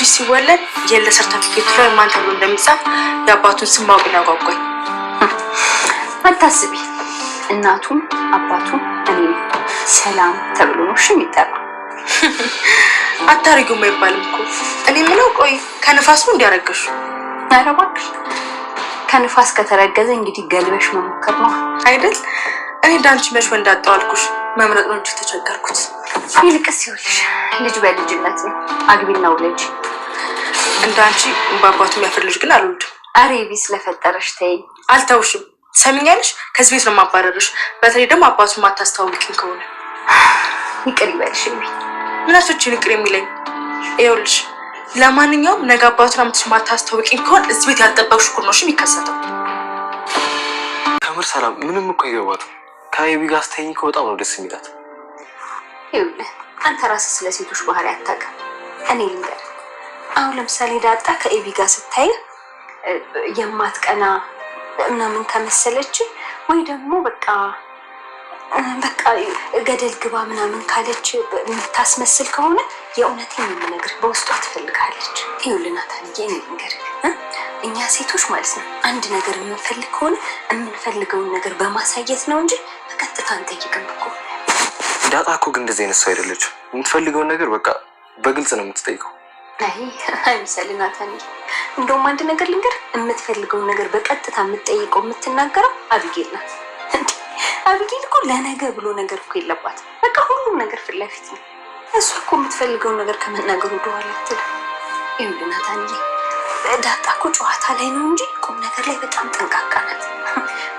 ልጅ ሲወለድ የለ ሰርተፊኬቱ ላይ ማን ተብሎ እንደሚጻፍ የአባቱን ስም ማወቅ ያጓጓኝ። አታስቢ፣ እናቱም አባቱም እኔ ሰላም ተብሎ ነው እሺ የሚጠራው። አታርጊውም አይባልም እኮ። እኔ ምለው ቆይ ከንፋስ ነው እንዲያረገሹ? ኧረ እባክሽ ከንፋስ ከተረገዘ እንግዲህ ገልበሽ መሞከር ነው አይደል? እኔ ዳንቺ መች ወንድ አጣሁ አልኩሽ። መምረጥ ነው እንጂ ተቸገርኩት። ይልቅስ ይኸውልሽ ልጅ በልጅነት ነው፣ አግቢና ውለጅ። እንዳንቺ በአባቱ የሚያፍር ልጅ ግን አልወልድም። ኧረ ቢስ ለፈጠረሽ ተይኝ። አልተውሽም። ሰሚኛለሽ? ከዚህ ቤት ነው የማባረርሽ። በተለይ ደግሞ አባቱን ማታስተዋውቂኝ ከሆነ ይቅር ይበልሽ። ምናቶችን ይቅር የሚለኝ? ይኸውልሽ ለማንኛውም ነገ አባቱን አምጥሽ ማታስተዋውቂኝ ከሆነ እዚህ ቤት ያልጠበቅሽ እኮ ነው የሚከሰተው። ከምር ሰላም ምንም እኮ አይገባትም። ከአይቢ ጋር ስተኝ እኮ በጣም ነው ደስ የሚላት። ይኸውልህ አንተ ራስህ ስለ ሴቶች ባህሪ አታውቅም። እኔ ልንገርህ፣ አሁን ለምሳሌ ዳጣ ከኤቢ ጋር ስታይ የማትቀና ምናምን ከመሰለች ወይ ደግሞ በቃ ገደል ግባ ምናምን ካለች የምታስመስል ከሆነ የእውነቴን የምነግርህ በውስጧ ትፈልጋለች። ይኸውልህ ናታንዬ እኔ ልንገርህ፣ እኛ ሴቶች ማለት ነው አንድ ነገር የምንፈልግ ከሆነ የምንፈልገውን ነገር በማሳየት ነው እንጂ በቀጥታ አንጠይቅም እኮ። ዳጣ እኮ ግን እንደዚህ አይነት ሰው አይደለችም። የምትፈልገውን ነገር በቃ በግልጽ ነው የምትጠይቀው። አይምሰል ናታንዬ፣ እንደውም አንድ ነገር ልንገርህ፣ የምትፈልገውን ነገር በቀጥታ የምትጠይቀው የምትናገረው አቢጌል ናት። አቢጌል እኮ ለነገ ብሎ ነገር እኮ የለባትም። በቃ ሁሉም ነገር ፊት ለፊት ነው። እሱ እኮ የምትፈልገውን ነገር ከመናገሩ ወደኋላ አትልም። ይኸውልህ ናታንዬ፣ ዳጣ እኮ ጨዋታ ላይ ነው እንጂ ቁም ነገር ላይ በጣም ጠንቃቃ ናት።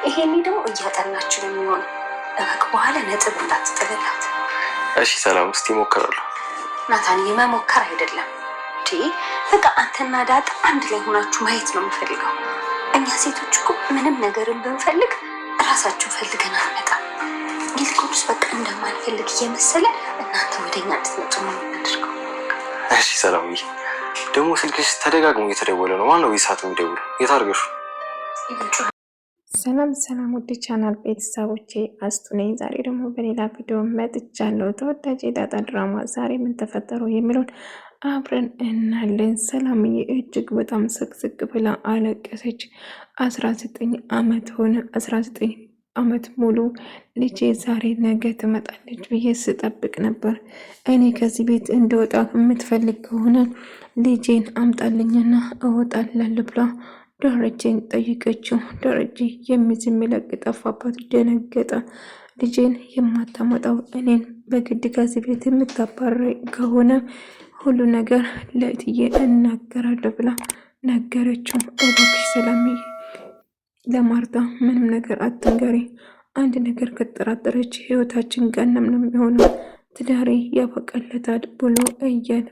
ይሄኔ ደግሞ እያጠናች ነው የሚሆነው። እበቅ በኋላ ነጥብ እንዳትጥልላት። እሺ ሰላም፣ እስቲ እሞክራለሁ። ናታንዬ መሞከር አይደለም በቃ አንተና ዳጣ አንድ ላይ ሆናችሁ ማየት ነው የምፈልገው። እኛ ሴቶች እኮ ምንም ነገርን ብንፈልግ ራሳችሁ ፈልገን አንመጣም። ይልቁንስ በቃ እንደማንፈልግ እየመሰለ እናንተ ወደኛ እንድትመጡ ነው የምናደርገው። እሺ ሰላምዬ፣ ደግሞ ስልክሽ ተደጋግሞ እየተደወለ ነው። ማነው ይሳት የሚደውለው? የት አድርገሹ? ሰላም ውድ ቻናል ቤተሰቦቼ አስቱ ነኝ። ዛሬ ደግሞ በሌላ ቪዲዮ መጥቻለሁ። ተወዳጅ የዳጣ ድራማ ዛሬ ምን ተፈጠረው የሚለውን አብረን እናለን። ሰላምዬ እጅግ በጣም ስቅስቅ ብላ አለቀሰች። 19 ዓመት ሆነ። 19 ዓመት ሙሉ ልጄ ዛሬ ነገ ትመጣለች ብዬ ስጠብቅ ነበር። እኔ ከዚህ ቤት እንደወጣ የምትፈልግ ከሆነ ልጄን አምጣልኝና እወጣላለሁ ብላ ደረጀን ጠይቀችው። ደረጀ የሚለቅ ጠፋባት። ደነገጠ። ልጄን የማታመጣው እኔን በግድ ከዚህ ቤት የምታባረኝ ከሆነ ሁሉ ነገር ለእትዬ እናገራለሁ ብላ ነገረችው። እባክሽ ሰላምዬ ለማርታ ምንም ነገር አትንገሪ። አንድ ነገር ከተጠራጠረች ህይወታችን ገነም ነው የሚሆነው። ትዳሬ ያበቃለታል ብሎ እያለ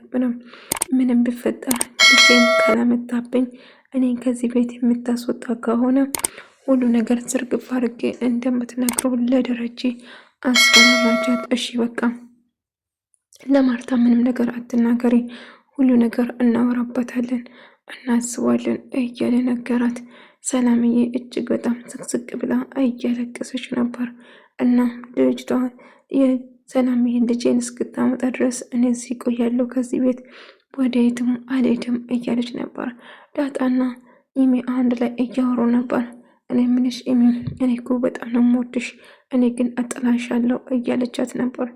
ምንም ቢፈጠር ልጄን ካላመጣብኝ እኔን ከዚህ ቤት የምታስወጣ ከሆነ ሁሉ ነገር ዝርግፍ አድርጌ እንደምትነግረው ለደረጀ አስፈራራቻት። እሺ በቃ ለማርታ ምንም ነገር አትናገሪ፣ ሁሉ ነገር እናወራበታለን፣ እናስባለን እያለ ነገራት። ሰላምዬ እጅግ በጣም ስቅስቅ ብላ እያለቀሰች ነበር። እና ልጅቷ የሰላምዬ ልጄን እስክታመጣ ድረስ እኔ እዚህ እቆያለሁ ከዚህ ቤት ወደ የትም አልሄድም እያለች ነበር። ዳጣና ኢሜ አንድ ላይ እያወሩ ነበር። እኔ ምንሽ ኢሜ፣ እኔ እኮ በጣም ነው የምወድሽ፣ እኔ ግን አጥላሻለሁ እያለቻት ነበር።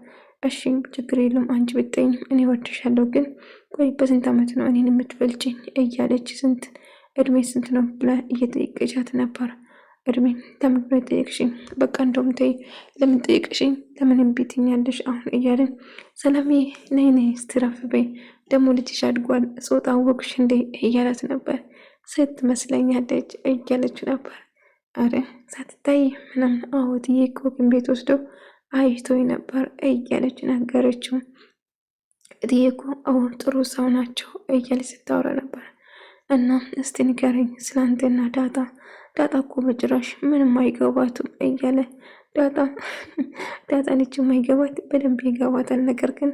እሺ ችግር የለም አንቺ ብትይኝ እኔ እወድሻለሁ፣ ግን ቆይ በስንት ዓመት ነው እኔን የምትበልጭኝ እያለች እድሜ ስንት ነው ብላ እየጠየቀቻት ነበር። እድሜ ለምን ነው የጠየቅሽኝ? በቃ እንደውም ተይ፣ ለምን ጠየቅሽኝ? ለምን እምቢ ትይኛለሽ አሁን እያለን ሰላምዬ ነይ ስትረፍ በይ፣ ደግሞ ልጅሽ አድጓል ጾታ አወቅሽ እንዴ እያላት ነበር። ሴት መስለኛለች እያለች ነበር። አረ ሳትታይ ምናምን አዎትዬ እኮ ግን ቤት ወስደው አይቶኝ ነበር እያለች ነገረችው። እትዬ እኮ ጥሩ ሰው ናቸው እያለች ስታወራ ነበር። እና እስቲ ንገረኝ ስላንተና ዳጣ እኮ በጭራሽ ምንም አይገባትም እያለ ዳጣ ልጅ ማይገባት በደንብ ይገባታል። ነገር ግን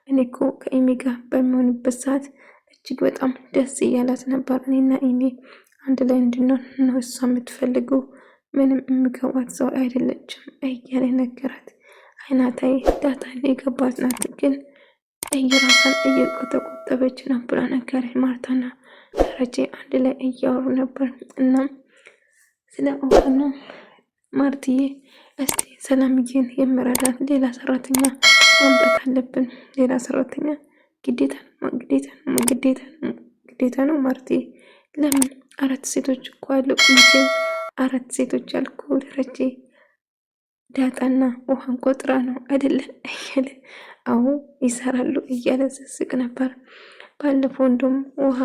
እኔ እኮ ከኢሜ ጋር በሚሆንበት ሰዓት እጅግ በጣም ደስ እያላት ነበር። እኔና ኢሜ አንድ ላይ እንድንሆን ነው እሷ የምትፈልገው፣ ምንም የሚገባት ሰው አይደለችም እያለ ነገራት። አይናታይ ዳጣ የገባት ናት፣ ግን እየራሷን እየቆጠቆጠበች ነው ብላ ነገረች። ማርታና ደረጀ አንድ ላይ እያወሩ ነበር። እናም ስለ ውሃና ማርትዬ እስቲ ሰላምዬን የምረዳት ሌላ ሰራተኛ ማምጣት አለብን። ሌላ ሰራተኛ ግዴታ ነው ማርትዬ። ለምን 4 ሴቶች እኮ አሉ። መቼም 4 ሴቶች አልኩ ደረጀ። ዳጣና ውሃን ቆጥራ ነው አይደለ እያለ አዎ ይሰራሉ እያለ ስስቅ ነበር። ባለፈው እንደውም ውሃ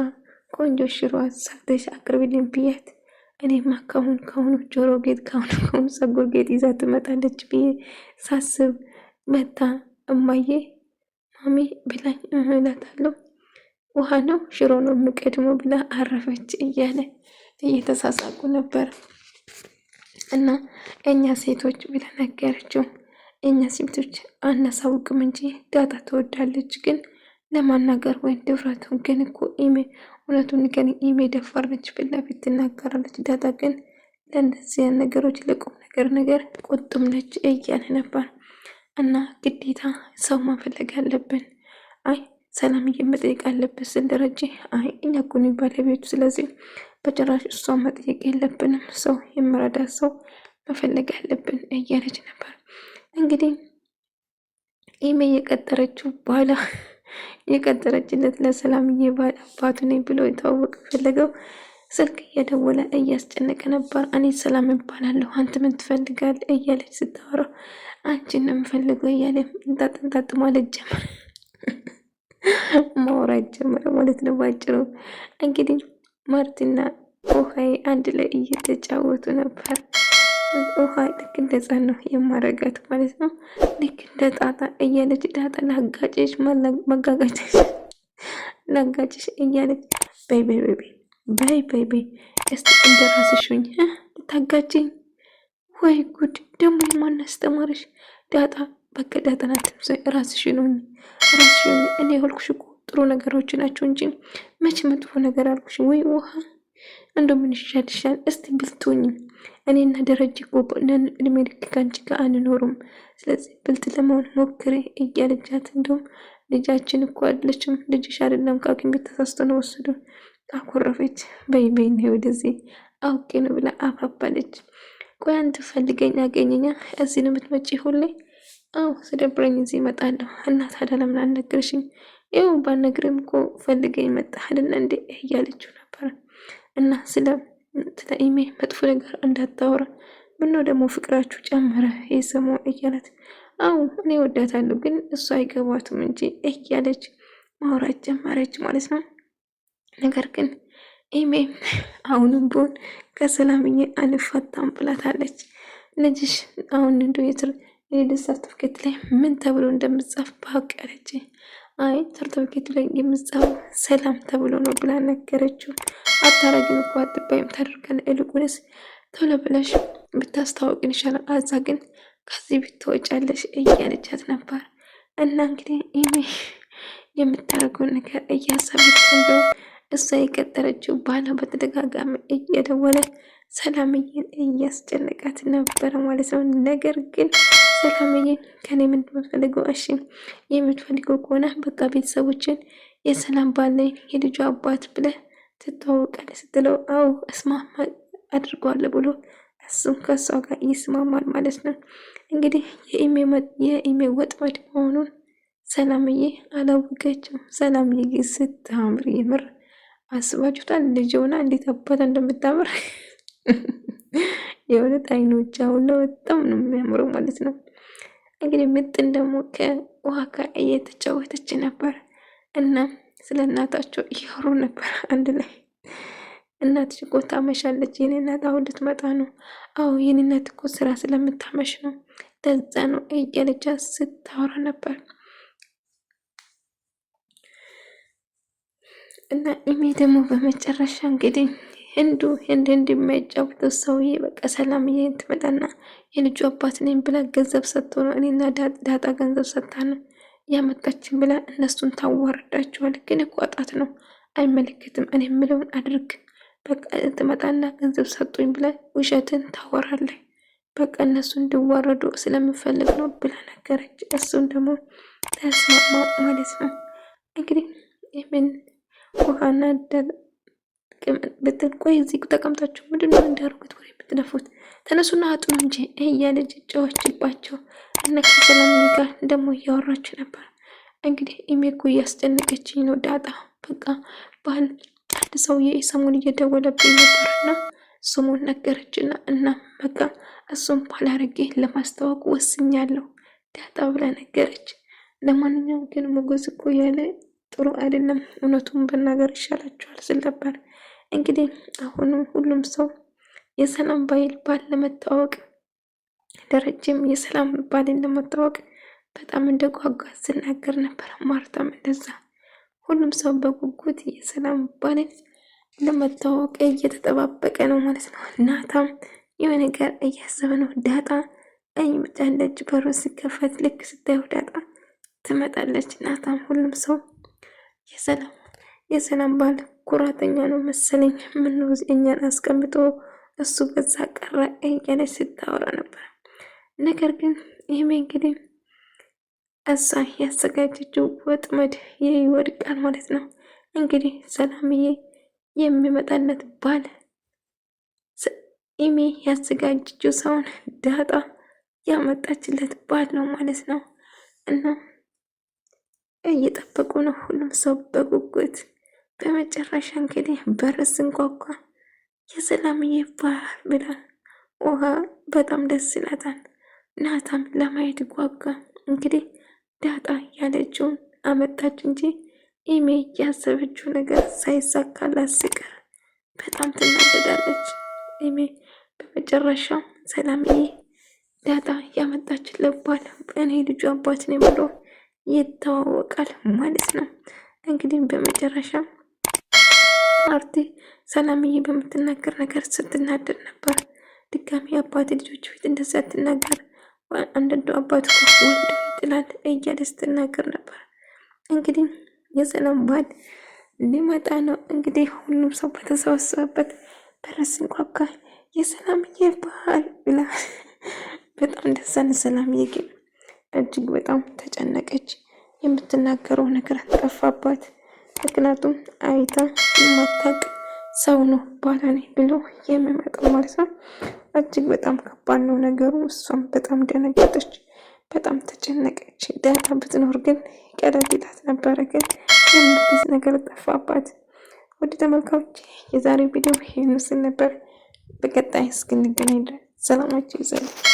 ቆንጆ ሽሮ ሰርተሽ አቅርቢልኝ ብያት እኔማ ከአሁኑ ጆሮ ጌጥ ከአሁኑ ፀጉር ጌጥ ይዛ ትመጣለች ብዬ ሳስብ መታ እማዬ ማሚ ብላኝ እላታለሁ ውሃ ነው ሽሮ ነው የምቀድመው ብላ አረፈች እያለ እየተሳሳቁ ነበር። እና እኛ ሴቶች ብላ ነገረችው። እኛ ሴቶች አናሳውቅም እንጂ ዳጣ ትወዳለች፣ ግን ለማናገር ወይም ድፍረቱ ግን እኮ ኢሜ እውነቱን ግን ኢሜ ደፋር ነች ብላ ፊት ትናገራለች። ዳጣ ግን ለእንደዚህ ነገሮች ለቁም ነገር ቁጡም ነች እያለ ነበር። እና ግዴታ ሰው መፈለግ አለብን። አይ ሰላምዬ መጠየቅ አለበት ስል ደረጀ አይ እኛ እኮ ነው ባለቤቱ፣ ስለዚህ በጭራሽ እሷን መጠየቅ የለብንም፣ ሰው የምረዳ ሰው መፈለግ አለብን እያለች ነበር። እንግዲህ ኢሜ የቀጠረችው በኋላ የቀጠረችለት ለሰላምዬ ባል አባቱ ነኝ ብሎ የተዋወቀ ፈለገው ስልክ እየደወለ እያስጨነቀ ነበር። እኔ ሰላም እባላለሁ አንተ ምን ትፈልጋለህ እያለች ስታወራው አንቺን ነው የምፈልገው እያለ እንጣጥ ማለት ጀመረ፣ ማውራት ጀመረ ማለት ነው ባጭሩ። እንግዲህ ማርቲና ውሃዬ አንድ ላይ እየተጫወቱ ነበር። ውሃ ልክ እንደ ሕፃን ነው የማረጋት ማለት ነው። ልክ እንደ ጣጣ እያለች ዳጣ ላጋጭሽ ላጋጭሽ እያለች በይ እስቲ እንደ ራስሽ ሁኝ ታጋጭኝ። ወይ ጉድ ደግሞ የማን አስተማረሽ? ዳጣ በቃ ዳጣ ናት። ራስሽን ሁኝ እኔ ያልኩሽ እኮ ጥሩ ነገሮች ናቸው እንጂ መቼ መጥፎ ነገር አልኩሽ? ወይ ውሃ እንደው ምን ይሻልሻል? እስቲ ብልቶኝ እኔና ደረጀ እኮ እድሜ ልክ ከአንቺ ጋር አንኖሩም፣ ስለዚህ ብልጥ ለመሆን ሞክሬ እያለቻት እንደውም ልጃችን እኮ አይደለችም ልጅሽ አይደለም ከሐኪም ቤት ተሳስቶ ነው ወሰዱ። አኮረፈች። በይ ነው ወደዚህ አውቄ ነው ብላ አባባለች። ቆይ አንተ ፈልገኝ አገኘኛ እዚህ ነው የምትመጪ ሁሌ? አዎ ስደብረኝ እዚህ እመጣለሁ። እና ታዲያ ለምን አልነገርሽኝ? ይኸው ባልነግርም እኮ ፈልገኝ መጣህ አይደል እንዴ እያለችው ነበር። እና ስለ ኢሜ መጥፎ ነገር እንዳታወራ፣ ምነው ደግሞ ፍቅራችሁ ጨመረ የሰሞ እያለት አዎ እኔ ወዳታለሁ ግን እሱ አይገባትም እንጂ እያለች ማውራት ጀመረች ማለት ነው። ነገር ግን ኢሜ አሁንም ቢሆን ከሰላምዬ አልፋታም ብላታለች። ልጅሽ አሁን እንዶ የልደት ሰርተፍኬት ላይ ምን ተብሎ እንደምጻፍ ባውቅ ያለች። አይ ሰርተፍኬቱ ላይ የምጻፍ ሰላም ተብሎ ነው ብላ ነገረችው። አታረጊም እኮ አትባይም ታደርጋለ፣ እልቁንስ ቶሎ ብለሽ ብታስታወቅን ይሻላል፣ አዛ ግን ከዚህ ብትወጫለሽ እያለቻት ነበር። እና እንግዲህ ኢሜ የምታደርገውን ነገር እያሰበች እንደው እሷ የቀጠረችው ባሏ በተደጋጋሚ እየደወለ ሰላምዬን እያስጨነቃት ነበረ ማለት ነው። ነገር ግን ሰላምዬ ከኔ ምን የምትፈልገው? እሺ የምትፈልገው ከሆነ በቃ ቤተሰቦችን የሰላም ባለኝ የልጇ አባት ብለህ ትተዋወቃለህ ስትለው አው እስማማ አድርጓለሁ ብሎ እሱም ከሷ ጋር ይስማማል ማለት ነው። እንግዲህ የኢሜ ወጥመድ መሆኑን ሰላምዬ አላወቀችም። ሰላምዬ ስታምር የምር አስባችሁታል? ልጅ ሆና እንዴት አባታ እንደምታምር የእውነት አይኖች አሁን በጣም ነው የሚያምረው ማለት ነው። እንግዲህ ምጥን ደግሞ ከውሃ ጋር እየተጫወተች ነበር እና ስለ እናታቸው እያወሩ ነበር አንድ ላይ። እናትሽ እኮ ታመሻለች፣ የኔ እናት አሁን ልትመጣ ነው። አዎ የኔ እናት እኮ ስራ ስለምታመሽ ነው፣ ለዛ ነው እያለቻ ስታወራ ነበር። እና ኢሜ ደግሞ በመጨረሻ እንግዲህ ህንድ የሚያጫውተው ሰውዬ በቃ ሰላምዬ ትመጣና የልጁ አባት ነኝ ብላ ገንዘብ ሰጥቶ ነው እኔና ዳጣ ገንዘብ ሰጥታ ነው ያመጣችን ብላ እነሱን ታዋርዳቸዋል። ግን ቋጣት ነው አይመለከትም። እኔ የምለውን አድርግ በቃ ትመጣና ገንዘብ ሰጡኝ ብላ ውሸትን ታወራለህ። በቃ እነሱ እንዲዋረዱ ስለምፈልግ ነው ብላ ነገረች። እሱን ደግሞ ተስማማ ማለት ነው። እንግዲህ ምን ውሃና ብትቆይ እዚህ ተቀምጣችሁ ምንድነው እንዳደረጉት ወሬ የምትነፉት? ተነሱና አጥኑ እንጂ እያለች ጨዋችባቸው እና ከሰላም ጋር ደግሞ እያወራች ነበር። እንግዲህ ኢሜኮ እያስጨነቀችኝ ነው ዳጣ። በቃ ባህል አንድ ሰውዬ ሰሞኑን እየደወለብኝ ነበርና ስሙን ነገረችና እና በቃ እሱም ባላረጌ ለማስታወቅ ወስኛለሁ ዳጣ ብላ ነገረች። ለማንኛውም ግን ሞገስ እኮ ያለ ጥሩ አይደለም፣ እውነቱን በናገር ይሻላችኋል ስል ነበር። እንግዲህ አሁንም ሁሉም ሰው የሰላም ባል ለመታወቅ ደረጀም የሰላም ባልን ለመታወቅ በጣም እንደጓጓ ስናገር ነበር። ማርታም እንደዛ። ሁሉም ሰው በጉጉት የሰላም ባልን ለመታወቅ እየተጠባበቀ ነው ማለት ነው። ናታም የሆነ ነገር እያሰበ ነው። ዳጣ መጫለች። በሩ ሲከፈት ልክ ስታየው ዳጣ ትመጣለች። ናታም ሁሉም ሰው የሰላም ባል ኩራተኛ ነው መሰለኝ፣ ምነው እኛን አስቀምጦ እሱ በዛ ቀረ እያለች ስታወራ ነበር። ነገር ግን ይህም እንግዲህ እሷ ያዘጋጀችው ወጥመድ ይወድቃል ማለት ነው። እንግዲህ ሰላምዬ የሚመጣለት ባል ኢሜ ያዘጋጀችው ሰውን ዳጣ ያመጣችለት ባል ነው ማለት ነው። እና እየጠበቁ ነው ሁሉም ሰው በጉጉት። በመጨረሻ እንግዲህ በር ሲንኳኳ የሰላምዬ ባል ብላ ውሃ በጣም ደስ ይላታል። ናታም ለማየት ጓጓ። እንግዲህ ዳጣ ያለችውን አመጣች እንጂ ኢሜ ያሰበችው ነገር ሳይሳካላት ሲቀር በጣም ትናደዳለች። ኢሜ በመጨረሻ ሰላምዬ ዳጣ ያመጣችለት ባል እኔ ልጁ አባት ነኝ ብሎ ይተዋወቃል ማለት ነው። እንግዲህ በመጨረሻ ማርቲ ሰላምዬ በምትናገር ነገር ስትናደድ ነበር። ድጋሚ አባት ልጆች ፊት እንደዛ ትናገር፣ አንዳንዱ አባት ወልዶ ይጥላል እያለ ስትናገር ነበር። እንግዲህ የሰላም ባል ሊመጣ ነው። እንግዲህ ሁሉም ሰው በተሰበሰበበት በረስ እንኳኳ የሰላምዬ ባል ብላ በጣም ደስ አለ። ሰላምዬ ግን እጅግ በጣም ተጨነቀች። የምትናገረው ነገር ጠፋባት። ምክንያቱም አይታ የማታውቅ ሰው ነው ባላ ነኝ ብሎ የሚመጣው ማለት ነው። እጅግ በጣም ከባድ ነው ነገሩ። እሷም በጣም ደነገጠች፣ በጣም ተጨነቀች። ዳጣ ብትኖር ግን ቀለል ነበረ፣ ግን የምትይዝ ነገር ጠፋባት። ወደ ተመልካዮች የዛሬው ቪዲዮ ይህን ምስል ነበር። በቀጣይ እስክንገናኝ ድረስ ሰላማችሁ ይብዛልኝ።